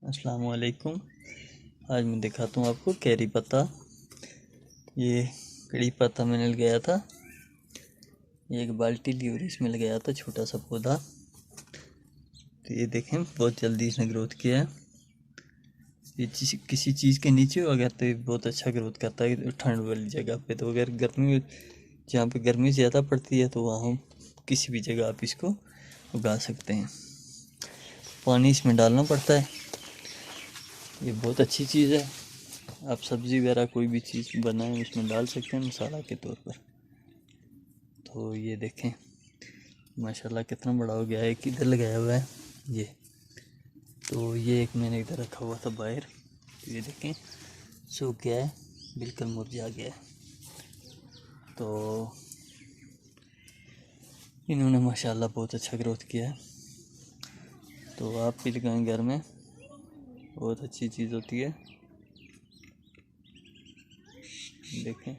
अस्सलाम वालेकुम। आज मैं दिखाता हूँ आपको कैरी पत्ता। ये कड़ी पत्ता मैंने लगाया था, एक बाल्टी ली और इसमें लगाया था छोटा सा पौधा। तो ये देखें बहुत जल्दी इसने ग्रोथ किया है। ये किसी चीज़ के नीचे होगा तो ये बहुत अच्छा ग्रोथ करता है ठंड वाली जगह पे। तो अगर गर्मी, जहाँ पे गर्मी ज़्यादा पड़ती है तो वहाँ किसी भी जगह आप इसको उगा सकते हैं। पानी इसमें डालना पड़ता है। ये बहुत अच्छी चीज़ है। आप सब्ज़ी वगैरह कोई भी चीज़ बनाएं उसमें डाल सकते हैं मसाला के तौर पर। तो ये देखें माशाल्लाह कितना बड़ा हो गया है। किधर लगाया हुआ है ये, तो ये एक मैंने इधर रखा हुआ था बाहर। तो ये देखें सूख गया है, बिल्कुल मुरझा गया है। तो इन्होंने माशाल्लाह बहुत अच्छा ग्रोथ किया है। तो आप भी लगाएं घर में, बहुत अच्छी चीज़ होती है। देखें।